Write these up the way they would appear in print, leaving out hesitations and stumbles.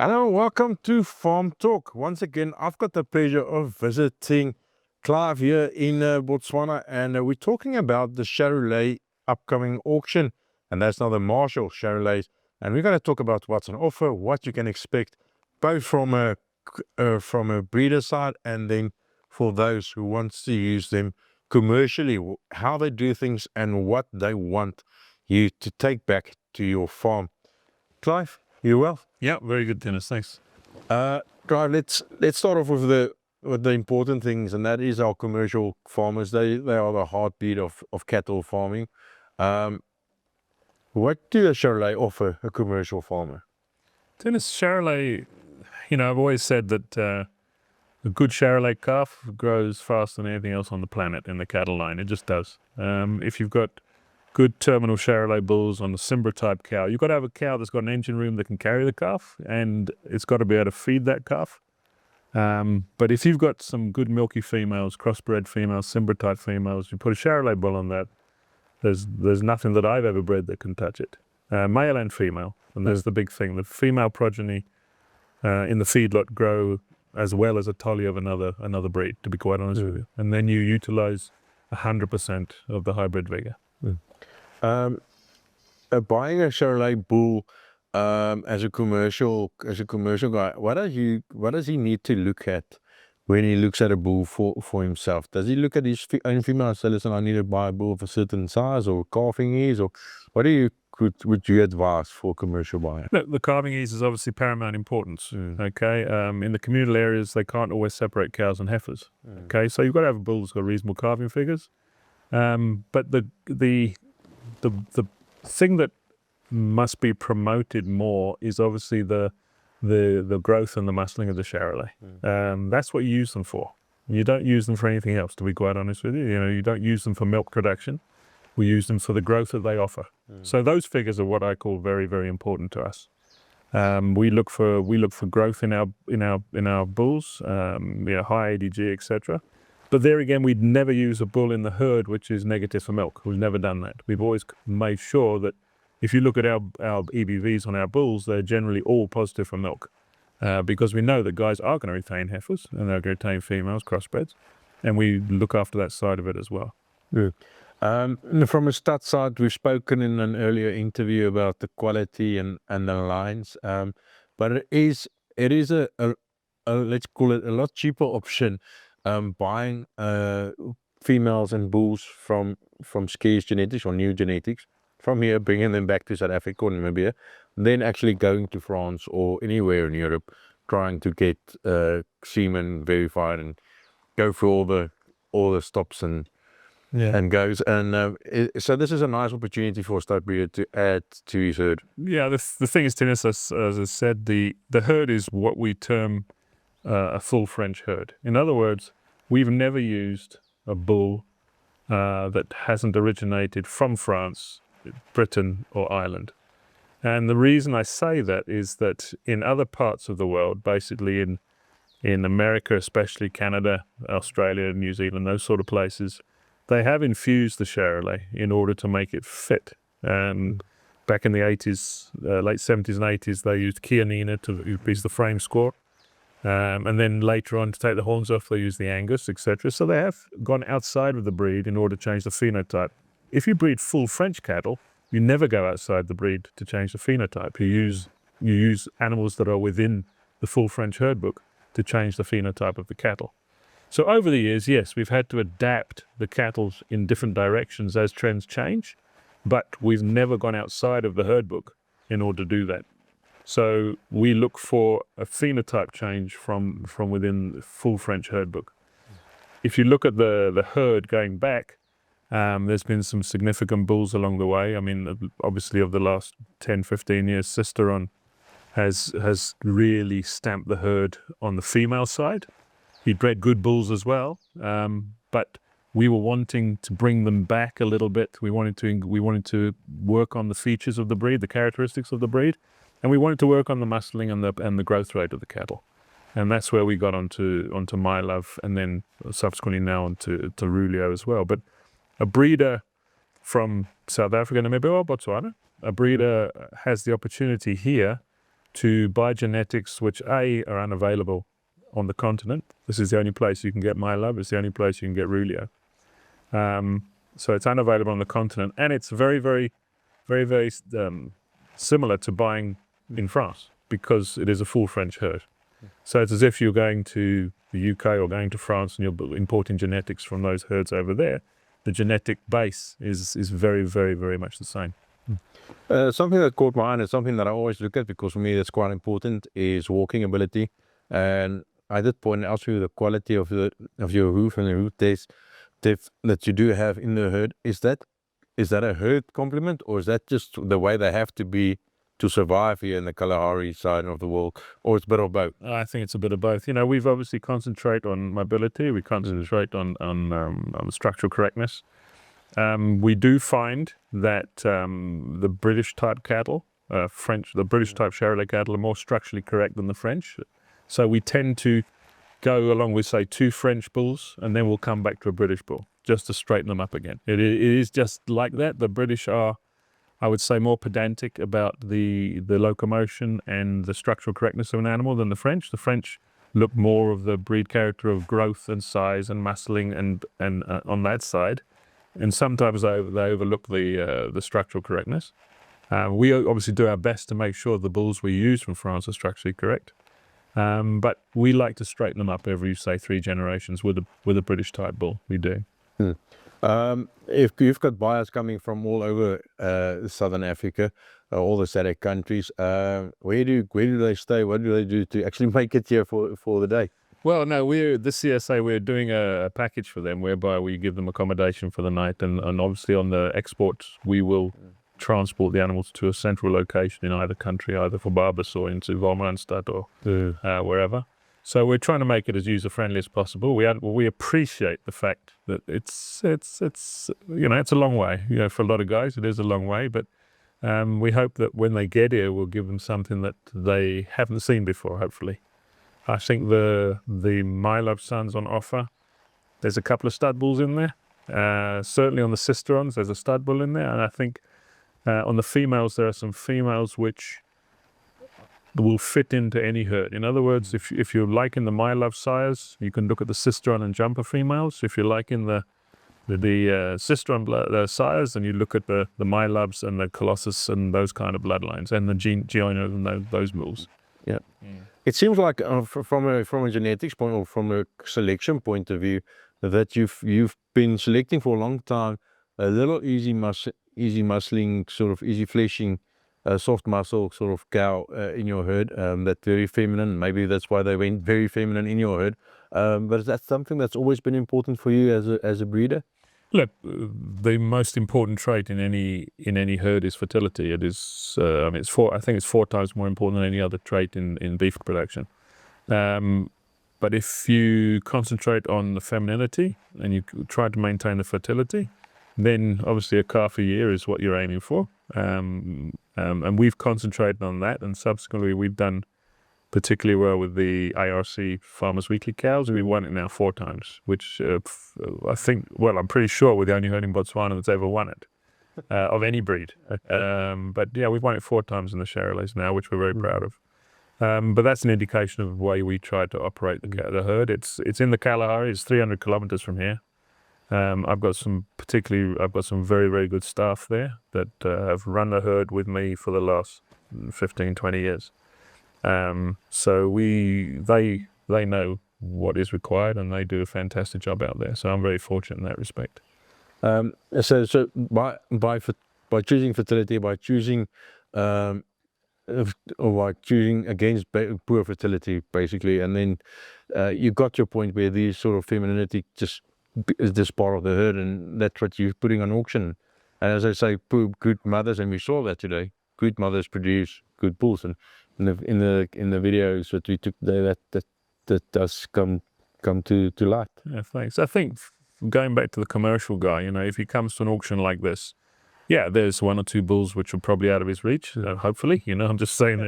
Hello, welcome to Farm Talk. Once again, I've got the pleasure of visiting Clive here in Botswana, and we're talking about the Charolais upcoming auction, and that's now the Marshall Charolais. And we're going to talk about what's on offer, what you can expect, both from a breeder side and then for those who want to use them commercially, how they do things and what they want you to take back to your farm. Clive, you well? Yeah, very good, Dennis. Thanks. Clive, let's start off with the important things, and that is our commercial farmers. They are the heartbeat of cattle farming. What do a Charolais offer a commercial farmer? Dennis, Charolais, I've always said that a good Charolais calf grows faster than anything else on the planet in the cattle line. It just does. If you've got good terminal Charolais bulls on the Simbra type cow, you've got to have a cow that's got an engine room that can carry the calf, and it's got to be able to feed that calf. But if you've got some good milky females, crossbred females, Simbra type females, you put a Charolais bull on that, there's nothing that I've ever bred that can touch it. Male and female, and that's the big thing. The female progeny in the feedlot grow as well as a tolly of another breed, to be quite honest with you. And then you utilize 100% of the hybrid vigor. Buying a Charolais bull as a commercial guy, what does he need to look at when he looks at a bull for himself? Does he look at his own female and say, listen, I need to buy a bull of a certain size or calving ease, or what would you advise for a commercial buyer? Look, the calving ease is obviously paramount importance. Okay, in the communal areas they can't always separate cows and heifers. Okay, so you've got to have a bull that's got reasonable calving figures. But the thing that must be promoted more is obviously the growth and the muscling of the Charolais. That's what you use them for. You don't use them for anything else, to be quite honest with you. You don't use them for milk production. We use them for the growth that they offer. So those figures are what I call very, very important to us. We look for growth in our bulls, high ADG, etc. But there again, we'd never use a bull in the herd which is negative for milk. We've never done that. We've always made sure that if you look at our EBVs on our bulls, they're generally all positive for milk, because we know that guys are going to retain heifers and they're going to retain females, crossbreds, and we look after that side of it as well. From a stud side, we've spoken in an earlier interview about the quality and the lines, but it is a let's call it a lot cheaper option, buying females and bulls from scarce genetics or new genetics from here, bringing them back to South Africa or Namibia, then actually going to France or anywhere in Europe, trying to get semen verified and go through all the stops and goes. And so this is a nice opportunity for a stud breeder to add to his herd. Yeah, the thing is, Dennis, as I said, the herd is what we term a full French herd. In other words, we've never used a bull that hasn't originated from France, Britain or Ireland. And the reason I say that is that in other parts of the world, basically in America, especially Canada, Australia, New Zealand, those sort of places, they have infused the Charolais in order to make it fit. Back in the 80s, late 70s and 80s, they used Chianina to increase the frame score. And then later on, to take the horns off, they used the Angus, etc. So they have gone outside of the breed in order to change the phenotype. If you breed full French cattle, you never go outside the breed to change the phenotype. You use animals that are within the full French herd book to change the phenotype of the cattle. So over the years, yes, we've had to adapt the cattle in different directions as trends change, but we've never gone outside of the herd book in order to do that. So we look for a phenotype change from within the full French herd book. If you look at the herd going back, there's been some significant bulls along the way. I mean, obviously of the last 10, 15 years, Sisteron has really stamped the herd on the female side. He bred good bulls as well, but we were wanting to bring them back a little bit. We wanted to work on the features of the breed, the characteristics of the breed, and we wanted to work on the muscling and the growth rate of the cattle. And that's where we got onto My Love, and then subsequently now onto Rulio as well. But a breeder from South Africa, Namibia or Botswana, a breeder has the opportunity here to buy genetics which A, are unavailable on the continent. This is the only place you can get my love. It's the only place you can get Rulio. So it's unavailable on the continent, and it's very, very, very, very similar to buying in France because it is a full French herd. So it's as if you're going to the UK or going to France and you're importing genetics from those herds over there. The genetic base is very, very, very much the same. Something that caught my eye and something that I always look at, because for me that's quite important, is walking ability. And I did point out to you the quality of your hoof and the hoof depth that you do have in the herd. Is that a herd compliment, or is that just the way they have to be to survive here in the Kalahari side of the world, or it's a bit of both? I think it's a bit of both. You know, we've obviously concentrate on mobility. We concentrate on structural correctness. We do find that the British type cattle, the British type Charolais cattle, are more structurally correct than the French. So we tend to go along with, say, 2 French bulls, and then we'll come back to a British bull just to straighten them up again. It is just like that. The British are, I would say, more pedantic about the locomotion and the structural correctness of an animal than the French. The French look more of the breed character of growth and size and muscling and on that side. And sometimes they overlook the structural correctness. We obviously do our best to make sure the bulls we use from France are structurally correct. But we like to straighten them up every, say, 3 generations with a British type bull. We do. If you've got buyers coming from all over Southern Africa, all the SADC countries, where do they stay? What do they do to actually make it here for the day? Well, no, this CSA, we're doing a package for them whereby we give them accommodation for the night, and obviously on the exports we will transport the animals to a central location in either country, either for Barbas or into Wolmaranstad or wherever. So we're trying to make it as user-friendly as possible. We appreciate the fact that it's you know, it's a long way. You know, for a lot of guys it is a long way, but we hope that when they get here we'll give them something that they haven't seen before, hopefully. I think the My Love Sons on offer, there's a couple of stud bulls in there. Certainly on the sisterons there's a stud bull in there, and I think on the females there are some females which will fit into any herd. In other words, if you're liking the My Love sires, you can look at the sisteron and jumper females. If you're liking the sisteron sires, then you look at the My Loves and the Colossus and those kind of bloodlines, and the Giono and those bulls. Yeah. It seems like from a genetics point, or from a selection point of view, that you've been selecting for a long time a little easy muscling, sort of easy fleshing, soft muscle sort of cow in your herd, that very feminine. Maybe that's why they went very feminine in your herd. But is that something that's always been important for you as a breeder? Look, the most important trait in any herd is fertility. It is, I think it's 4 times more important than any other trait in beef production. But if you concentrate on the femininity and you try to maintain the fertility, then obviously a calf a year is what you're aiming for. And we've concentrated on that, and subsequently we've done particularly well with the ARC Farmers Weekly cows. We won it now 4 times, which I think, well, I'm pretty sure we're the only herd in Botswana that's ever won it, of any breed. But yeah, we've won it 4 times in the Charolais now, which we're very proud of. But that's an indication of the way we try to operate the herd. It's in the Kalahari. It's 300 kilometers from here. I've got some very, very good staff there that have run the herd with me for the last 15, 20 years. So they know what is required, and they do a fantastic job out there. So I'm very fortunate in that respect. So by choosing fertility, by choosing against poor fertility, basically, and then you got your point where the sort of femininity just is this part of the herd, and that's what you're putting on auction. And as I say, good mothers, and we saw that today. Good mothers produce good bulls, and in the videos that we took today, that does come to light. Yeah, thanks. I think going back to the commercial guy, you know, if he comes to an auction like this, yeah, there's 1 or 2 bulls which are probably out of his reach. Hopefully, you know, I'm just saying,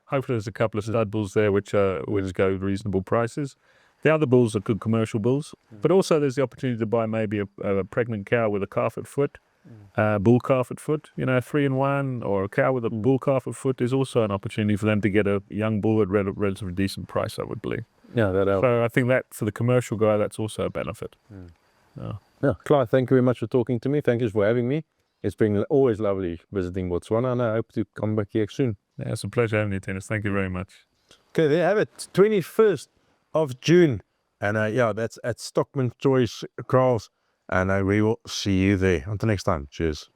hopefully there's a couple of stud bulls there which go reasonable prices. The other bulls are good commercial bulls, but also there's the opportunity to buy maybe a pregnant cow with a calf at foot, bull calf at foot, 3-in-1, or a cow with a bull calf at foot is also an opportunity for them to get a young bull at a relatively decent price, I would believe. Yeah, that helps. So I think that for the commercial guy, that's also a benefit. Yeah, Clive, thank you very much for talking to me. Thank you for having me. It's been always lovely visiting Botswana, and I hope to come back here soon. Yeah, it's a pleasure having you, Dennis. Thank you very much. Okay, there you have it, 21st of June. And yeah, that's at Stockman Choice Kraals. And we will see you there. Until next time, cheers.